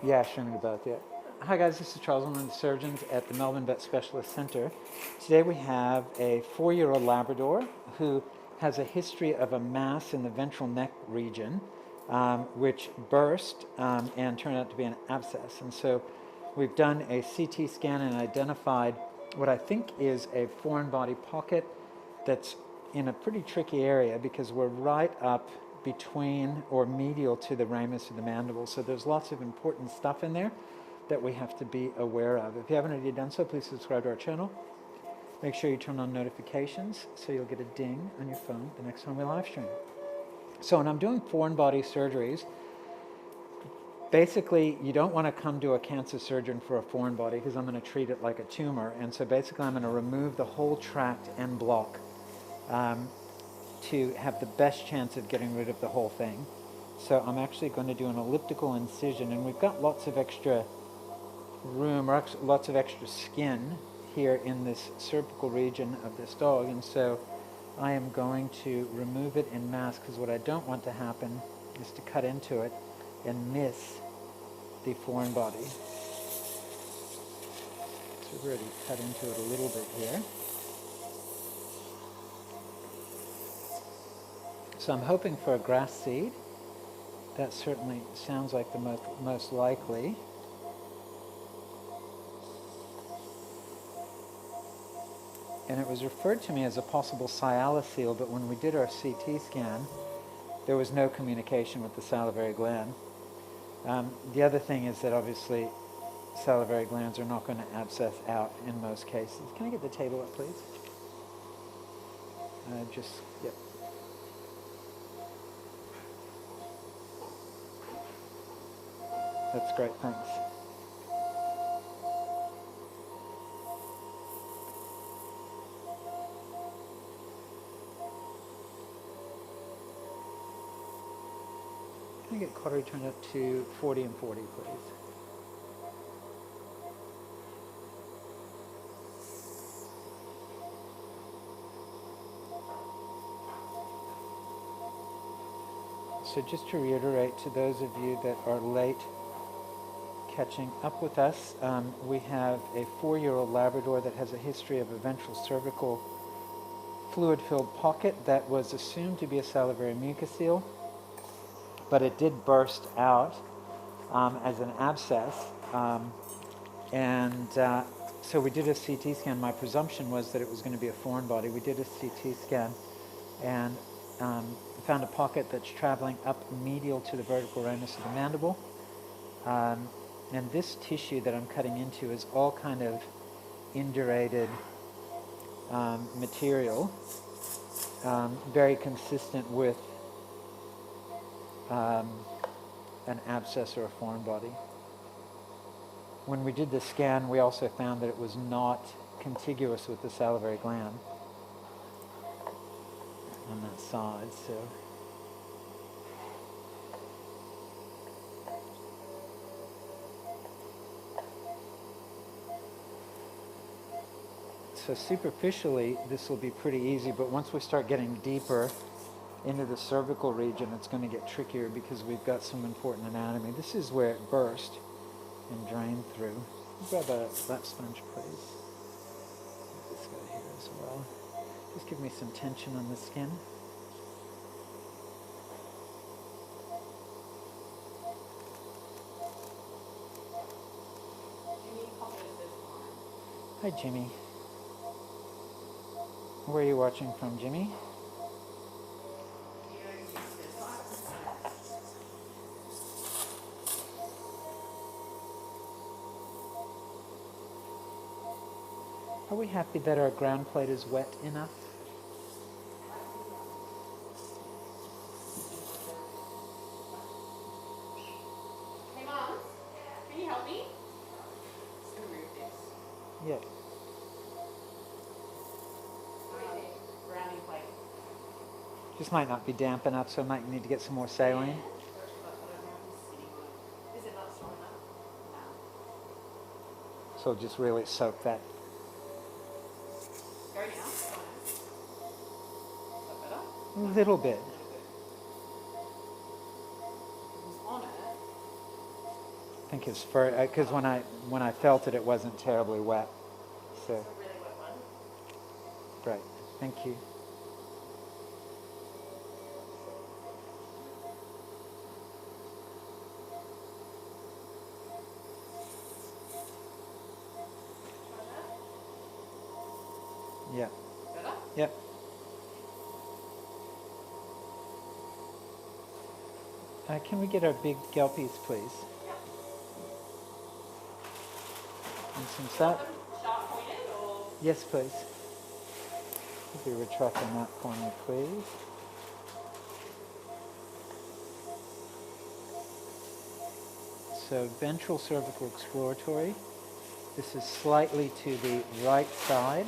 Yeah, show me both, yeah. Hi guys, this is Charles. I'm one of the surgeons at the Melbourne Vet Specialist Center. Today we have a 4-year-old Labrador who has a history of a mass in the ventral neck region, which burst and turned out to be an abscess. And so we've done a CT scan and identified what I think is a foreign body pocket that's in a pretty tricky area because we're right up between or medial to the ramus of the mandible. So there's lots of important stuff in there that we have to be aware of. If you haven't already done so, please subscribe to our channel. Make sure you turn on notifications so you'll get a ding on your phone the next time we live stream. So when I'm doing foreign body surgeries, basically you don't want to come to a cancer surgeon for a foreign body because I'm going to treat it like a tumor. And so basically I'm going to remove the whole tract and block to have the best chance of getting rid of the whole thing. So I'm actually going to do an elliptical incision, and we've got lots of extra room, or lots of extra skin here in this cervical region of this dog, and so I am going to remove it en masse because what I don't want to happen is to cut into it and miss the foreign body. So we've already cut into it a little bit here. So I'm hoping for a grass seed. That certainly sounds like the most likely. And it was referred to me as a possible sialocele, but when we did our CT scan, there was no communication with the salivary gland. The other thing is that obviously salivary glands are not going to abscess out in most cases. Can I get the table up, please? Yep. That's great, thanks. Can I get cautery turned up to 40 and 40, please? So just to reiterate to those of you that are late catching up with us, we have a 4-year-old Labrador that has a history of a ventral cervical fluid-filled pocket that was assumed to be a salivary mucocele, but it did burst out as an abscess. So we did a CT scan. My presumption was that it was going to be a foreign body. We did a CT scan and found a pocket that's traveling up medial to the vertical ramus of the mandible. And this tissue that I'm cutting into is all kind of indurated material, very consistent with an abscess or a foreign body. When we did the scan, we also found that it was not contiguous with the salivary gland on that side. So superficially, this will be pretty easy, but once we start getting deeper into the cervical region, it's going to get trickier because we've got some important anatomy. This is where it burst and drained through. Grab a lap sponge, please. This guy here as well. Just give me some tension on the skin. Hi, Jimmy. Where are you watching from, Jimmy? Are we happy that our ground plate is wet enough? Hey Mom, can you help me? Just gonna move this. Yeah. Grounding plate. Just might not be damp enough, so I might need to get some more saline. Is it not strong enough? No. So just really soak that. Go now. Is that better? A little bit. It was on it. think his fur, because when I felt it, it wasn't terribly wet. So, It's a really wet one. right. Thank you. Try that. Yeah. Better? Yep. Can we get our big gelpies, please? Yep. And since Do you want that, them sharp pointed or? yes, please. Could you retract on that for me, please? So ventral cervical exploratory. This is slightly to the right side.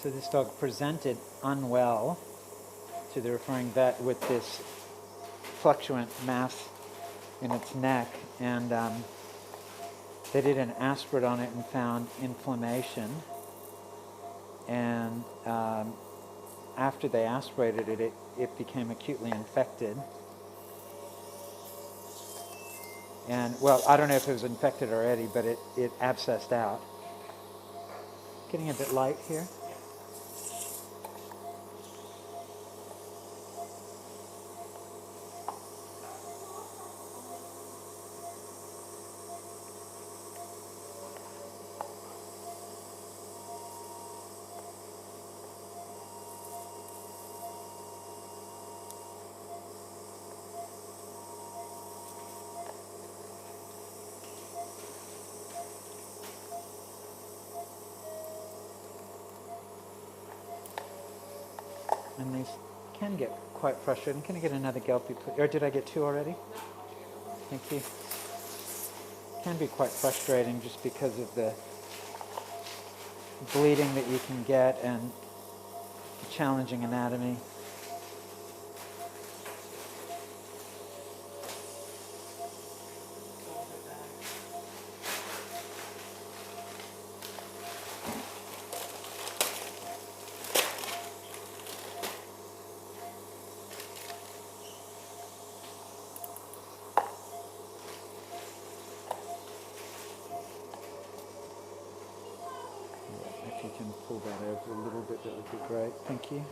So this dog presented unwell to the referring vet with this fluctuant mass in its neck, and they did an aspirate on it and found inflammation. And after they aspirated it, it became acutely infected. And, well, I don't know if it was infected already, but it abscessed out. Getting a bit light here. And these can get quite frustrating. Can I get another Gelpie, please? Or did I get two already? Thank you. Can be quite frustrating just because of the bleeding that you can get and the challenging anatomy. If you can pull that over a little bit, that would be great. Thank you.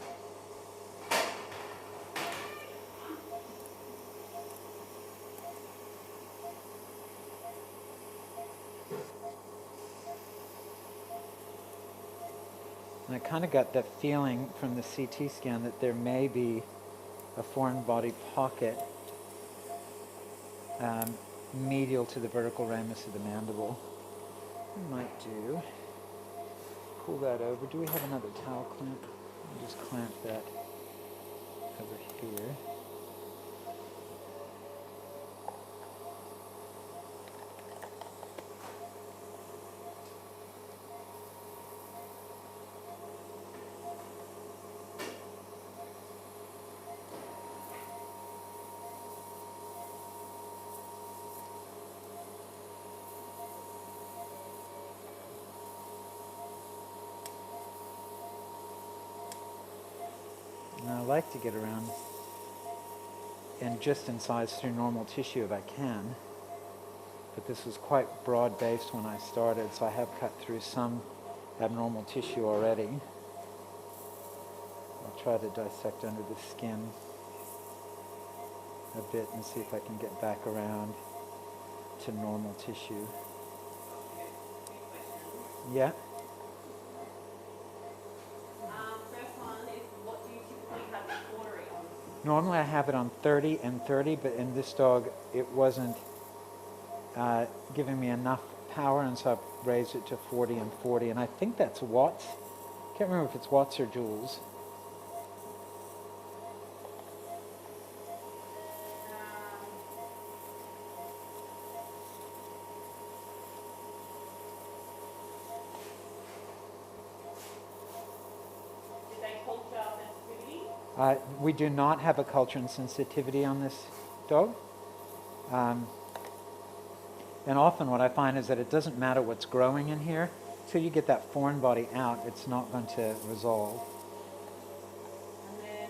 And I kind of got that feeling from the CT scan that there may be a foreign body pocket medial to the vertical ramus of the mandible. We might do. Pull that over. Do we have another towel clamp? I'll just clamp that over here. And I like to get around and just incise through normal tissue if I can. But this was quite broad-based when I started, so I have cut through some abnormal tissue already. I'll try to dissect under the skin a bit and see if I can get back around to normal tissue. Yeah. First one is, what do you typically have your quarter rate on? Normally I have it on 30 and 30, but in this dog it wasn't giving me enough power, and so I raised it to 40 and 40, and I think that's watts. Can't remember if it's watts or joules. Did they culture sensitivity? We do not have a culture and sensitivity on this dog. And often what I find is that it doesn't matter what's growing in here. Till you get that foreign body out, it's not going to resolve. And then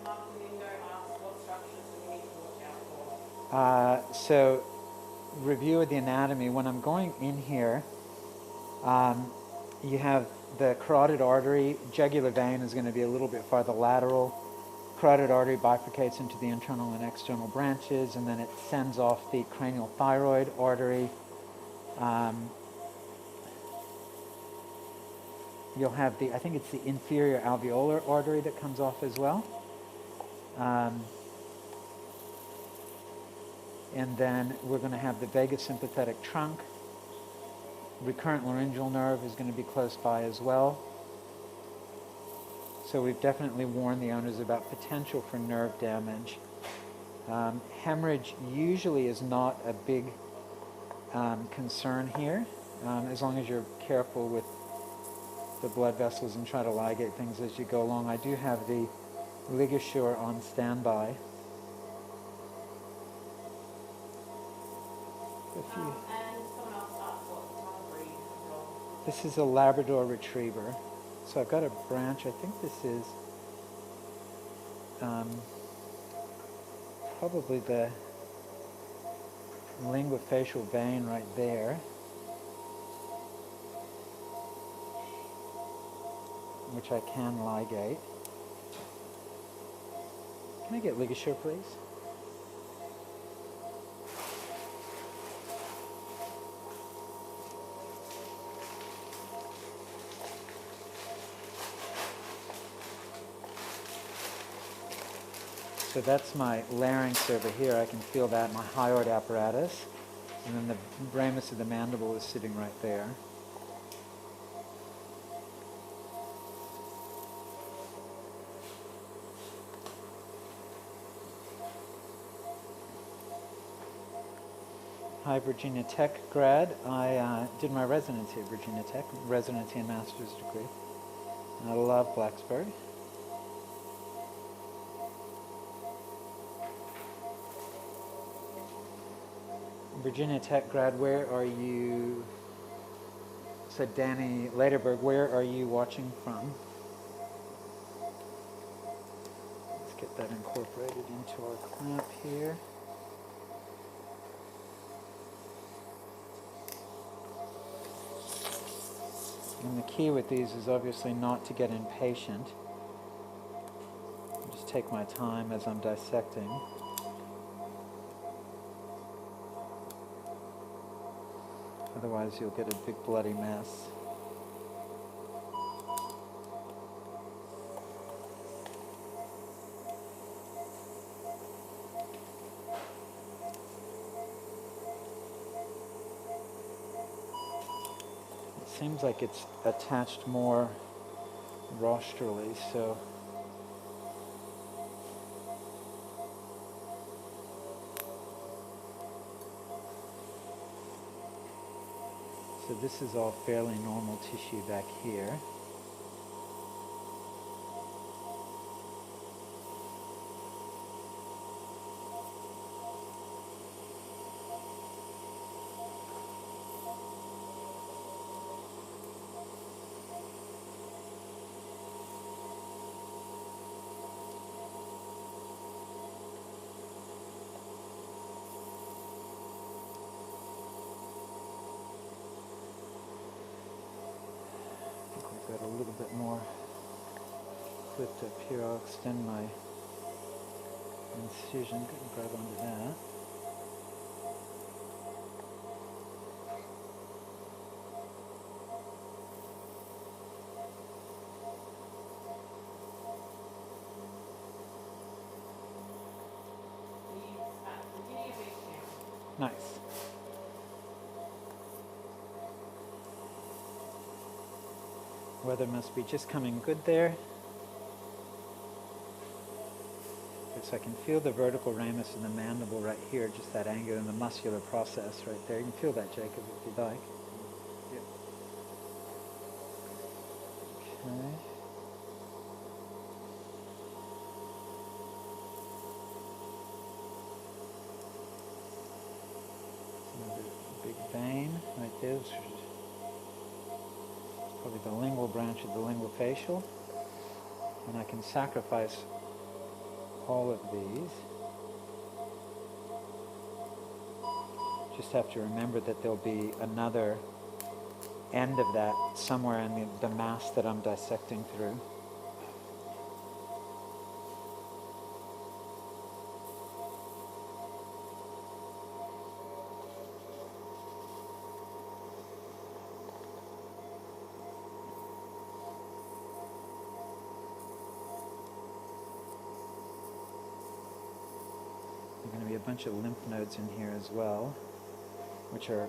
Mark Domingo asks, what structures do we need to watch out for? So review of the anatomy. When I'm going in here, you have the carotid artery. Jugular vein is going to be a little bit farther lateral. Carotid artery bifurcates into the internal and external branches, and then it sends off the cranial thyroid artery. You'll have I think it's the inferior alveolar artery that comes off as well. And then we're going to have the vagus sympathetic trunk. Recurrent laryngeal nerve is going to be close by as well. So we've definitely warned the owners about potential for nerve damage. Hemorrhage usually is not a big concern here, as long as you're careful with the blood vessels and try to ligate things as you go along. I do have the ligature on standby. And someone else asked what breed of dog. This is a Labrador Retriever. So I've got a branch. I think this is probably the linguofacial vein right there, which I can ligate. Can I get ligature, please? So that's my larynx over here. I can feel that, my hyoid apparatus. And then the ramus of the mandible is sitting right there. Hi, Virginia Tech grad. I did my residency at Virginia Tech, residency and master's degree. And I love Blacksburg. Virginia Tech grad, where are you? Said Danny Lederberg, where are you watching from? Let's get that incorporated into our clamp here. And the key with these is obviously not to get impatient. Just take my time as I'm dissecting. Otherwise you'll get a big bloody mess. It seems like it's attached more rostrally, so this is all fairly normal tissue back here. Got a little bit more clipped up here. I'll extend my incision, grab onto that. Nice. Weather must be just coming good there. Because I can feel the vertical ramus in the mandible right here, just that angle in the muscular process right there. You can feel that, Jacob, if you'd like. Yep. Okay. Another big vein right there. This is probably the lingual branch of the linguofacial. And I can sacrifice all of these. Just have to remember that there'll be another end of that somewhere in the mass that I'm dissecting through. There are going to be a bunch of lymph nodes in here as well, which are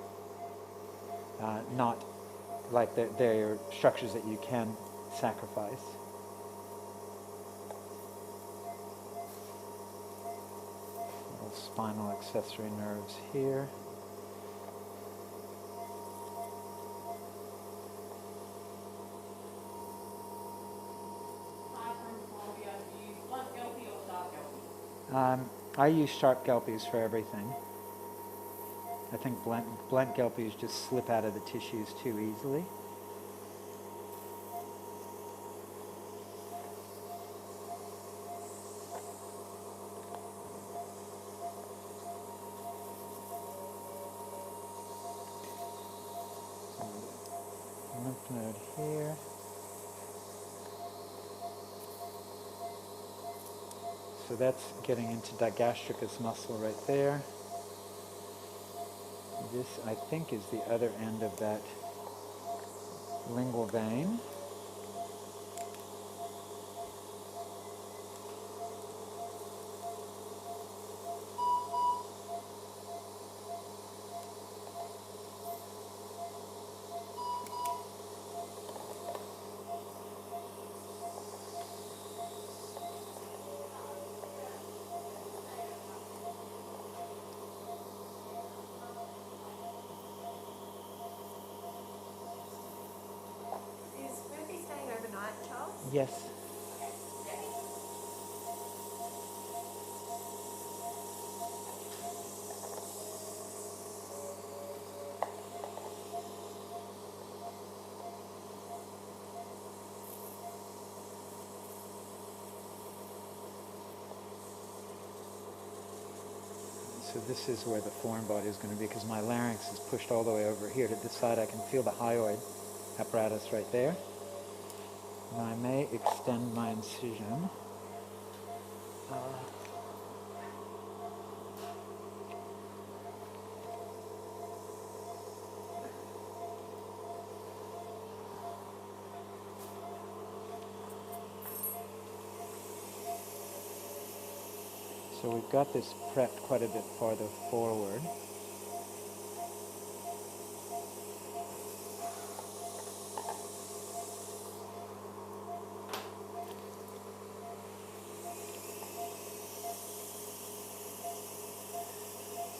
not like they're structures that you can sacrifice. Little spinal accessory nerves here. Do you use blunt Gelpi or sharp Gelpi? I use sharp Gelpies for everything. I think blunt Gelpies just slip out of the tissues too easily. Lymph node here. So that's getting into digastricus muscle right there. This, I think, is the other end of that lingual vein. Is Ruby staying overnight, Charles? Yes. So this is where the foreign body is going to be, because my larynx is pushed all the way over here to this side. I can feel the hyoid apparatus right there. And I may extend my incision. So we've got this prepped quite a bit farther forward.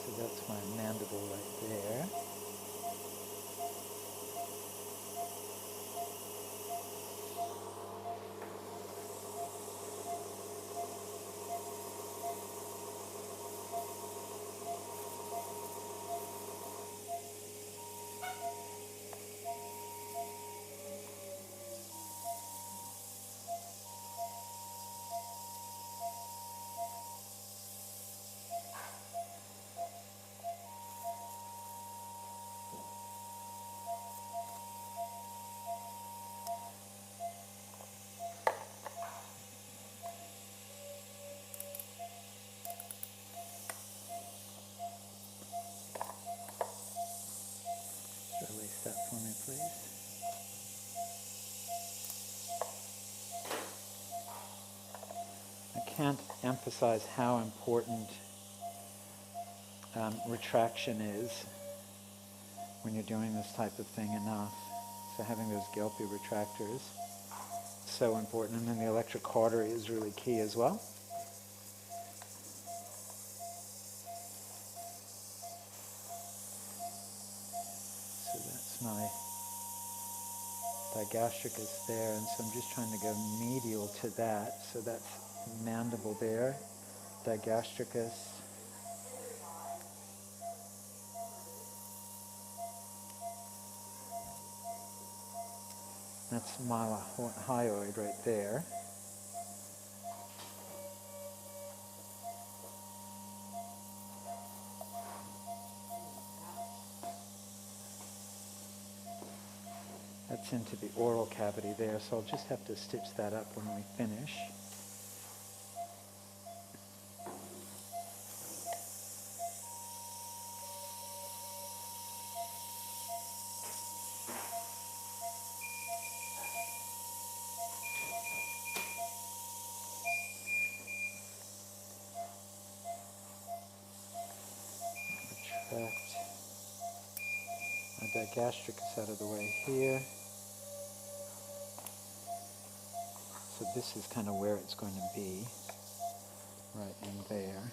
So that's my mandible right there. Release that for me, please. I can't emphasize how important retraction is when you're doing this type of thing enough. So having those Gelpi retractors, so important. And then the electric cautery is really key as well. So that's my digastricus there, and so I'm just trying to go medial to that. So that's mandible there, digastricus. That's mylohyoid right there. That's into the oral cavity there, so I'll just have to stitch that up when we finish. Retract my digastricus out of the way here. So this is kind of where it's going to be, right in there.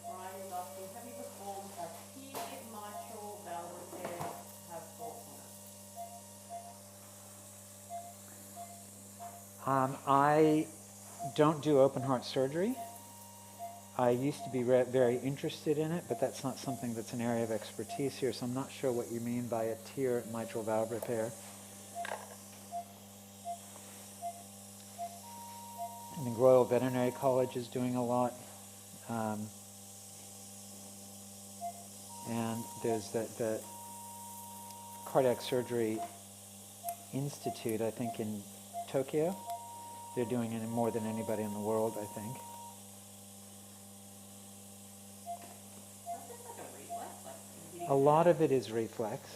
Brian is asking, have you performed a T mitral valve repair? Have thoughts on it? I don't do open heart surgery. I used to be very interested in it, but that's not something that's an area of expertise here, so I'm not sure what you mean by a TEER mitral valve repair. I think Royal Veterinary College is doing a lot. And there's the Cardiac Surgery Institute, I think, in Tokyo. They're doing it more than anybody in the world, I think. That's just like a reflex, like hitting A lot of it is reflex.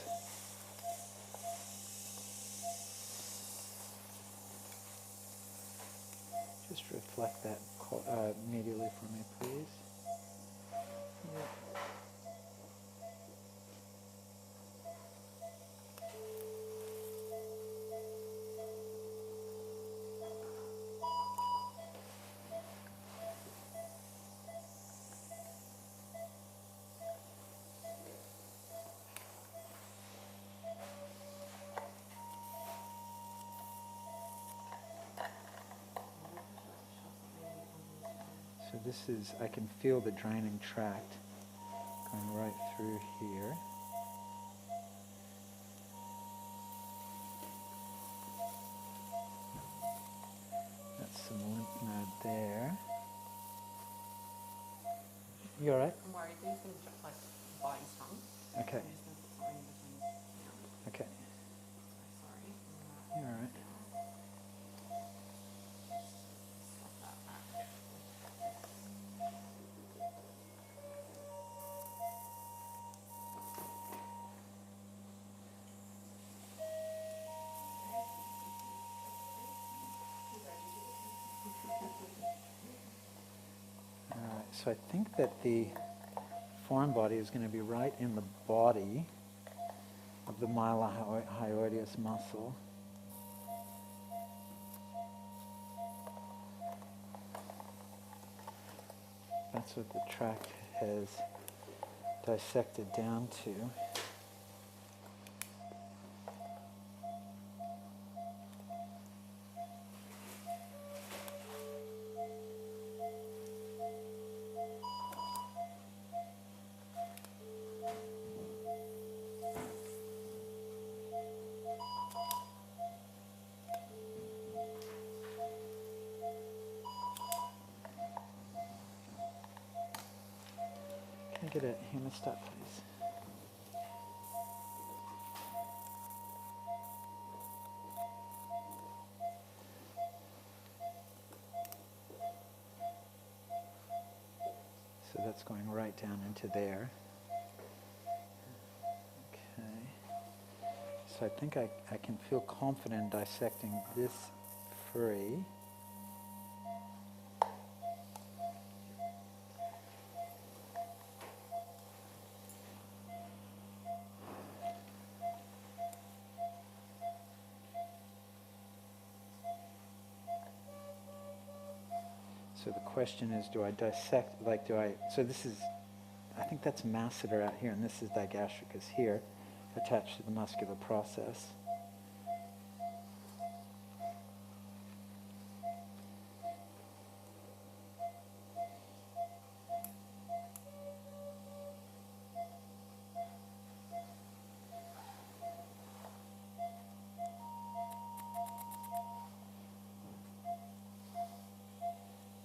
Just reflect that medially for me, please. Yeah. So this is, I can feel the draining tract going right through here. That's some lymph node there. You all right? I'm worried that he's going to just like bite his tongue. Okay. I'm just going to put something between his Okay. Sorry. You're all right. Stop that. All right. So I think that the foreign body is going to be right in the body of the mylohyoideus muscle. That's what the tract has dissected down to. get a hemostat, please? So that's going right down into there. Okay. So I think I can feel confident in dissecting this free. So the question is, do I dissect, like so this is, I think that's masseter out here, and this is digastricus here, attached to the muscular process.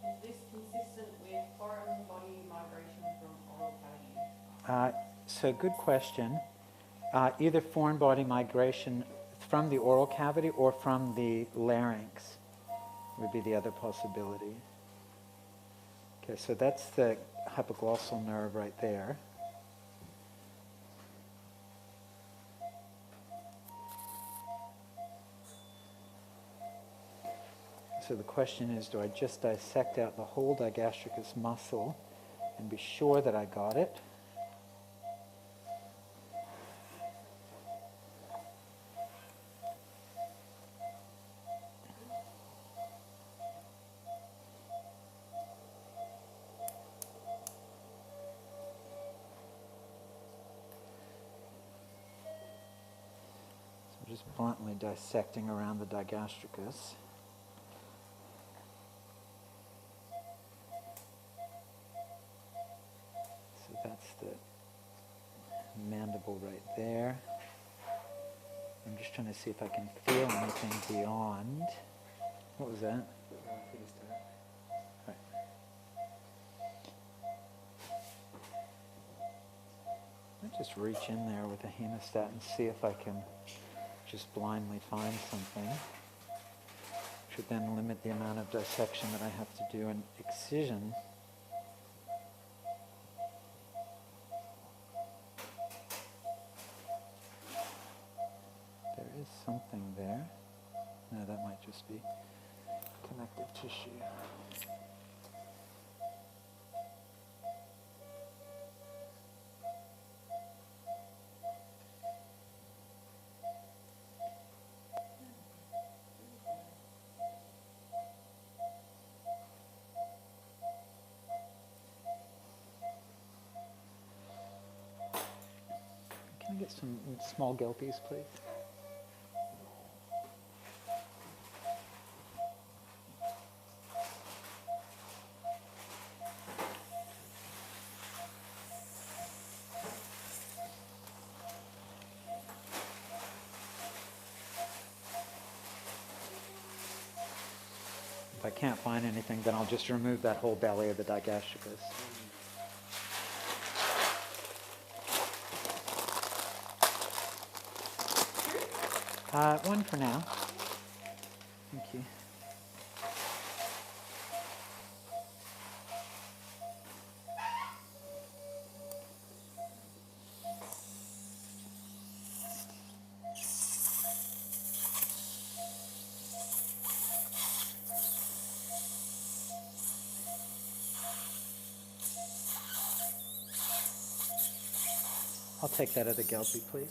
Is this consistent with foreign body migration from oral cavity? So good question. Either foreign body migration from the oral cavity or from the larynx would be the other possibility. Okay, so that's the hypoglossal nerve right there. So the question is, do I just dissect out the whole digastricus muscle and be sure that I got it? So I'm just bluntly dissecting around the digastricus. So that's the mandible right there. I'm just trying to see if I can feel anything beyond. What was that? Right. I'll just reach in there with a hemostat and see if I can just blindly find something. Which would then limit the amount of dissection that I have to do and excision. There is something there. No, that might just be connective tissue. Can I get some small gulpies, please? If I can't find anything, then I'll just remove that whole belly of the digastricus. One for now. Thank you. I'll take that other gulpy, please.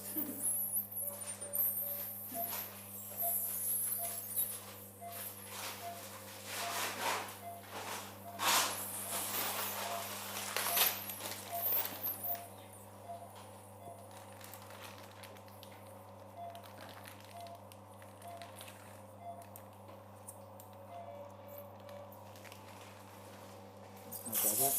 I'll grab that.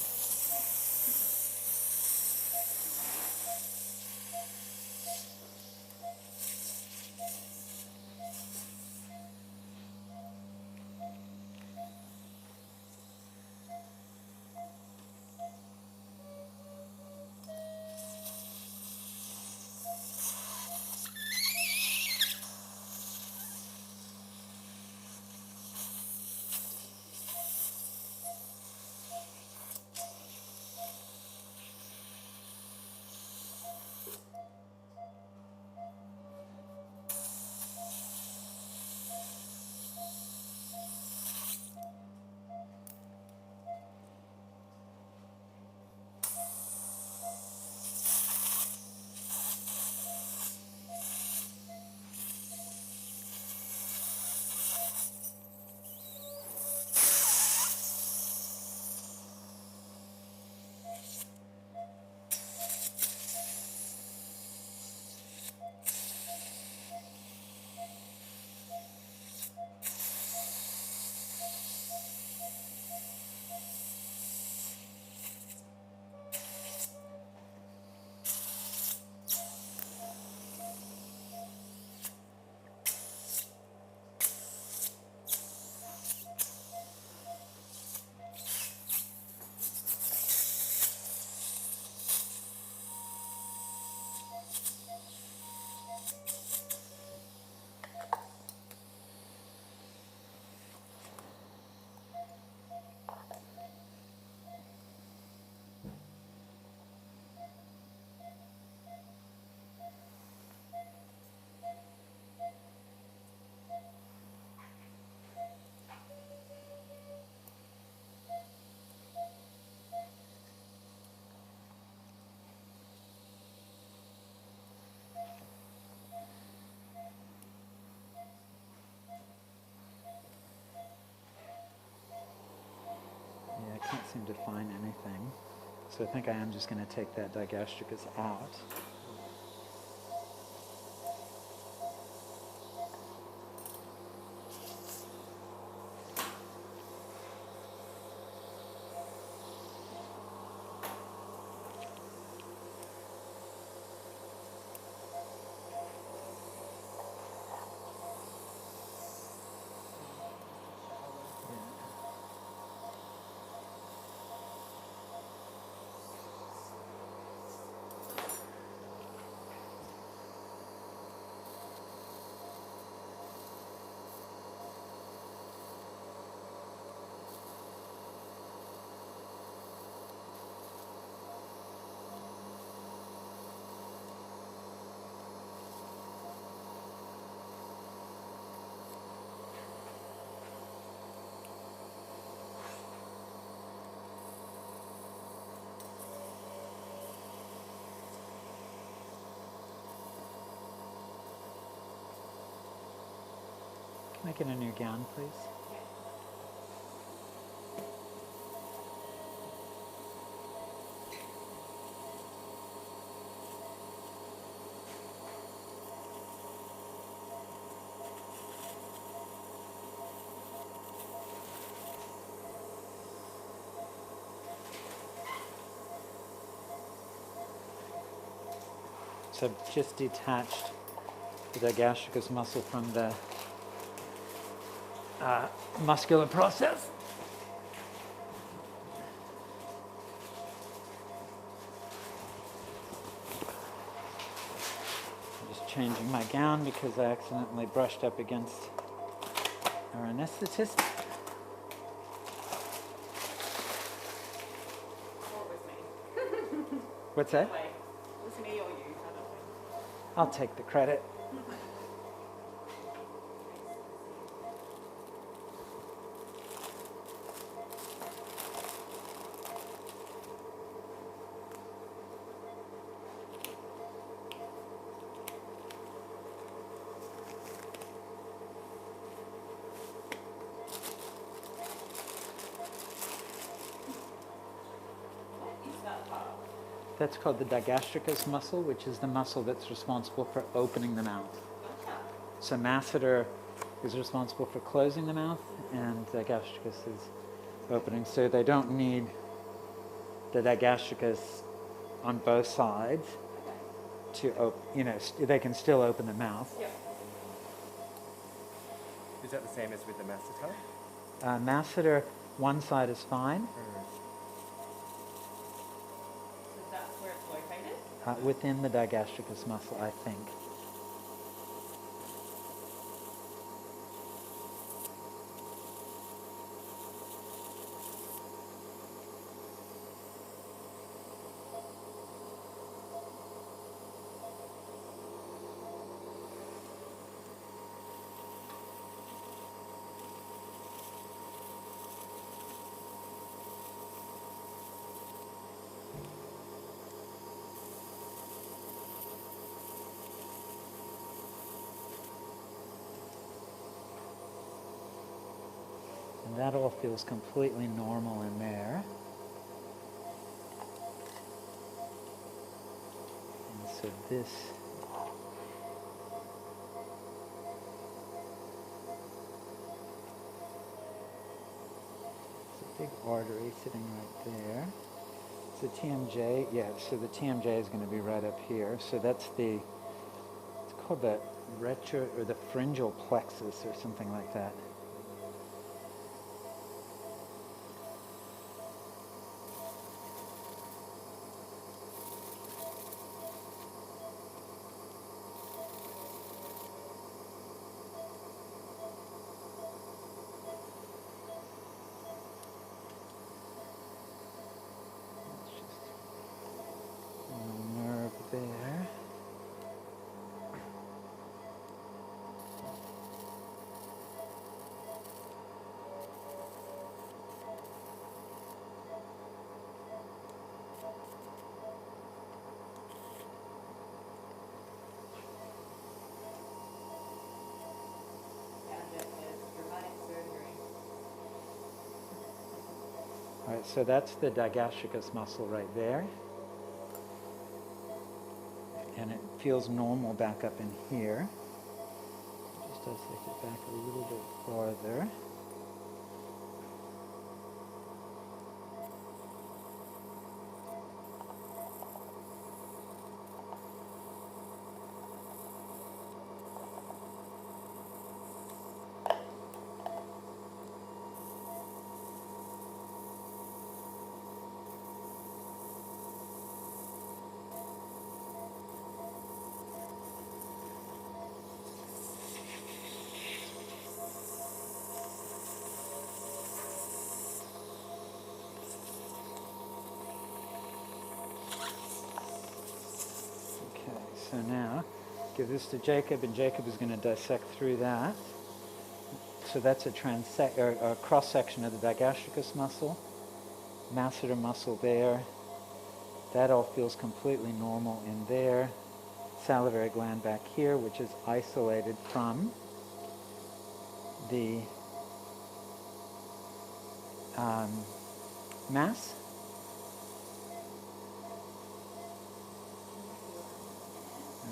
to find anything. So I think I am just going to take that digastricus out. Can I get a new gown, please? So I've just detached the digastricus muscle from the muscular process. I'm just changing my gown because I accidentally brushed up against our anesthetist. Or it was me. What's that? Wait, it was me or you, I don't know. I'll take the credit. What is that part? That's called the digastricus muscle, which is the muscle that's responsible for opening the mouth. Gotcha. So masseter is responsible for closing the mouth, and digastricus is opening. So they don't need the digastricus on both sides to they can still open the mouth. Yep. Is that the same as with the masseter? Masseter, one side is fine. So that's where it's located? Within the digastricus muscle, I think. And that all feels completely normal in there. And so this is a big artery sitting right there. So TMJ, yeah, so the TMJ is going to be right up here. So that's it's called the retro, or the pharyngeal plexus or something like that. Nerve there. right, so that's the digastricus muscle right there. And it feels normal back up in here. Just dissect it back a little bit farther. Okay, so now give this to Jacob, and Jacob is going to dissect through that. So that's a cross-section of the digastricus muscle, masseter muscle there. That all feels completely normal in there. Salivary gland back here, which is isolated from the mass.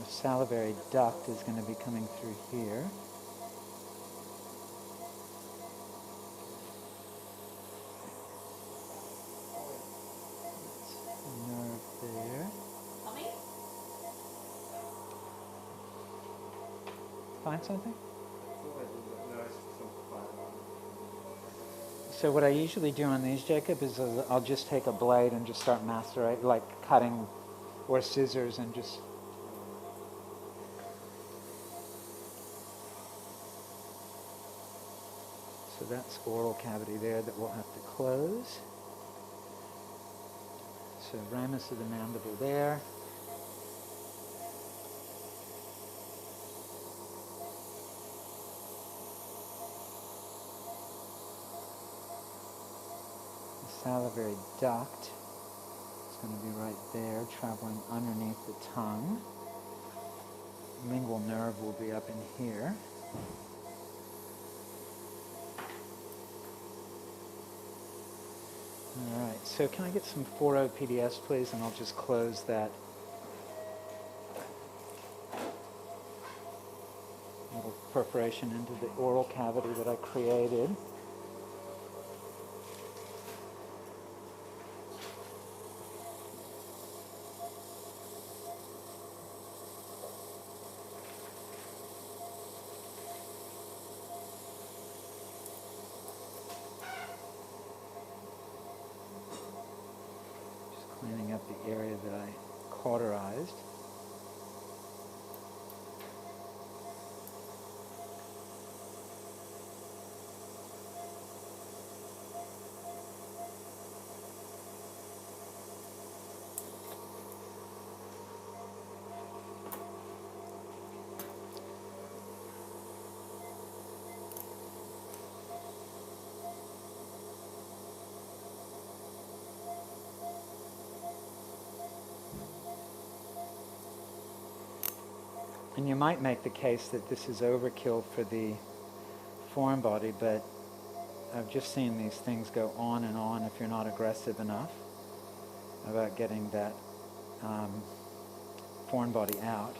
The salivary duct is going to be coming through here. Nerve there. Tommy? Find something? No, it's just some fire. So what I usually do on these, Jacob, is I'll just take a blade and just start macerating, like cutting, or scissors, and just... So that's oral cavity there that we'll have to close. So ramus of the mandible there. The salivary duct is going to be right there, traveling underneath the tongue. Lingual nerve will be up in here. All right, so can I get some 4.0 PDS, please, and I'll just close that little perforation into the oral cavity that I created. Cleaning up the area that I cauterized. And you might make the case that this is overkill for the foreign body, but I've just seen these things go on and on if you're not aggressive enough about getting that foreign body out.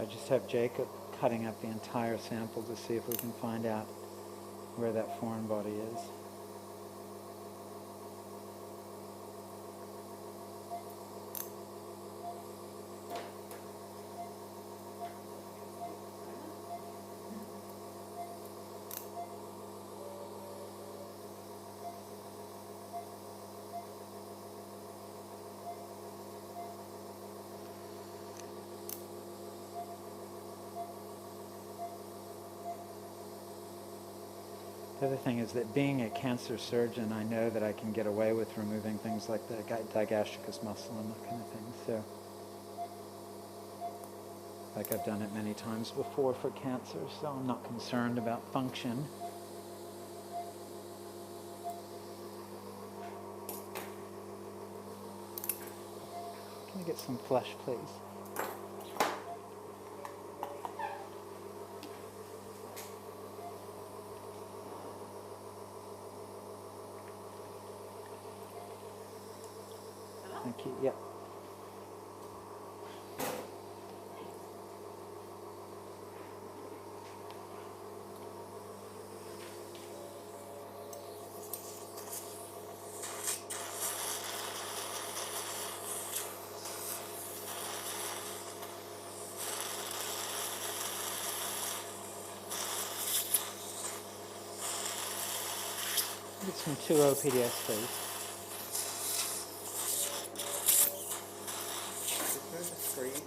I just have Jacob cutting up the entire sample to see if we can find out where that foreign body is. The other thing is that being a cancer surgeon, I know that I can get away with removing things like the digastricus muscle and that kind of thing. So, like I've done it many times before for cancer, so I'm not concerned about function. Can I get some flesh, please? Thank you. Yep. Get some 2O PDS, please. Is there a discrete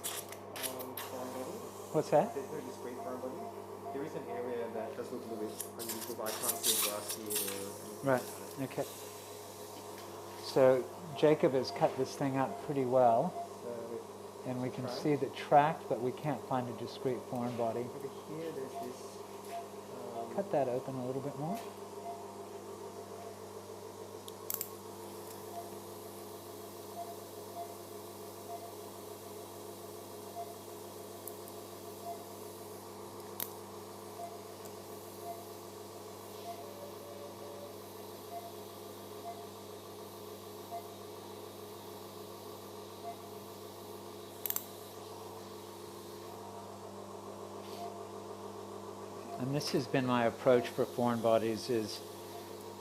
foreign body? What's that? Is there a discrete foreign body? There is an area that does look a little bit unusual, but I can't see a grass here or anything Right. like that. Okay. So Jacob has cut this thing up pretty well, So and we can Tract? see the tract, but we can't find a discrete foreign body. over here there's this Cut that open a little bit more. And this has been my approach for foreign bodies, is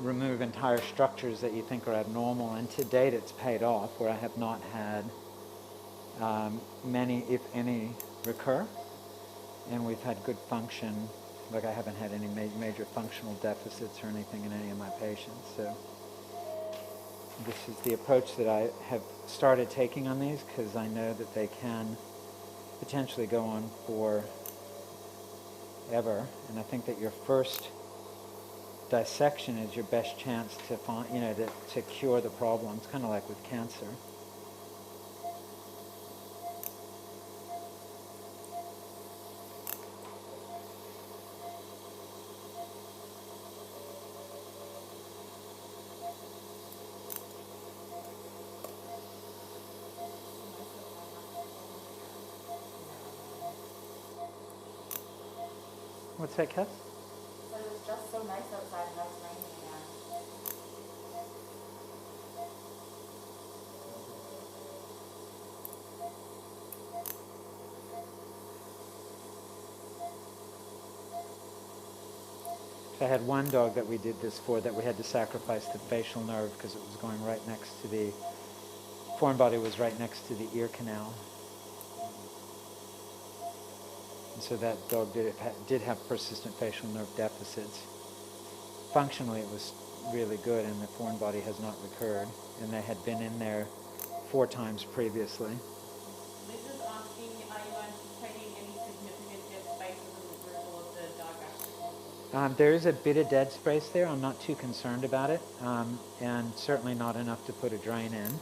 remove entire structures that you think are abnormal, and to date it's paid off, where I have not had many, if any, recur, and we've had good function. Like I haven't had any major functional deficits or anything in any of my patients. So this is the approach that I have started taking on these, because I know that they can potentially go on for ever, and I think that your first dissection is your best chance to find, to cure the problem. It's kind of like with cancer. What's that, Cass? But it was just so nice outside and now it's raining again. I had one dog that we did this for that we had to sacrifice the facial nerve because it was going right next to the foreign body, was right next to the ear canal. And so that dog did have persistent facial nerve deficits. Functionally, it was really good, and the foreign body has not recurred. And they had been in there 4 times previously. Liz is asking, are you anticipating any significant dead space with the removal of the digastric muscle? There is a bit of dead space there. I'm not too concerned about it, and certainly not enough to put a drain in.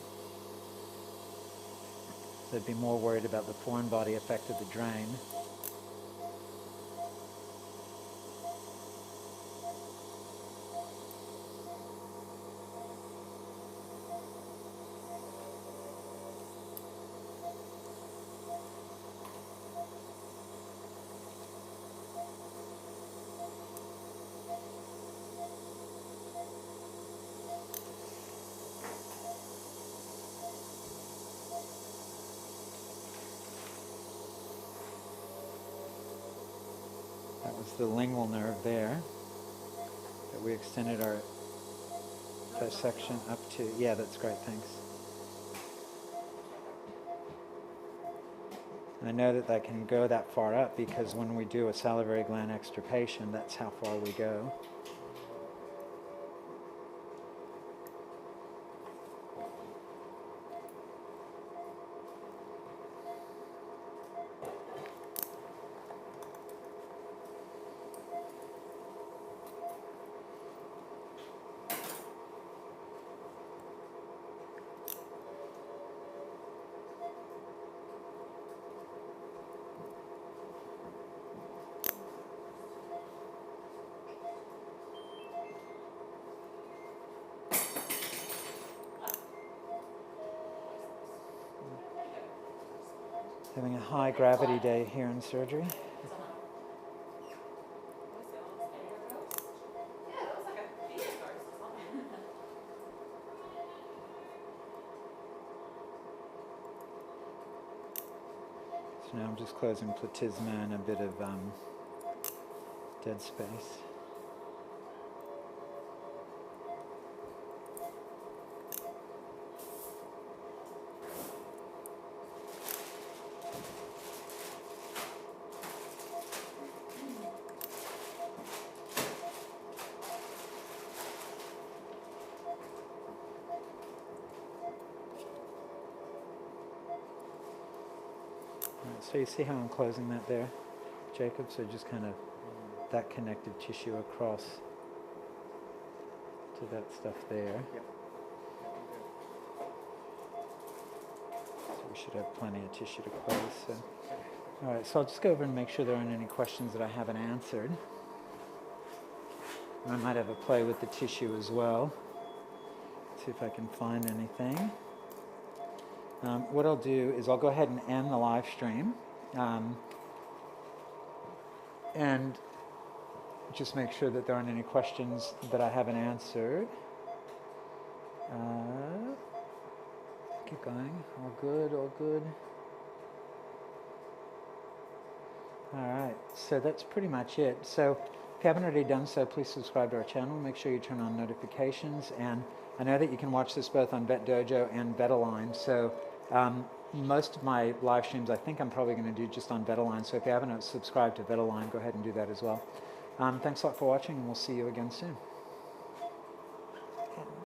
So I'd be more worried about the foreign body effect of the drain. That was the lingual nerve there that we extended our dissection up to. Yeah, that's great, thanks. And I know that that can go that far up because when we do a salivary gland extirpation, that's how far we go. Having a high gravity day here in surgery. So now I'm just closing platysma and a bit of dead space. So you see how I'm closing that there, Jacob? So just kind of that connective tissue across to that stuff there. Yep. So we should have plenty of tissue to close. So. All right, so I'll just go over and make sure there aren't any questions that I haven't answered. And I might have a play with the tissue as well. See if I can find anything. What I'll do is I'll go ahead and end the live stream and just make sure that there aren't any questions that I haven't answered. Keep going. All good, all good. All right, so that's pretty much it. So if you haven't already done so, please subscribe to our channel. Make sure you turn on notifications. And I know that you can watch this both on VetDojo and VetAlign. So most of my live streams, I think I'm probably going to do just on VetAlign. So if you haven't subscribed to VetAlign, go ahead and do that as well. Thanks a lot for watching, and we'll see you again soon.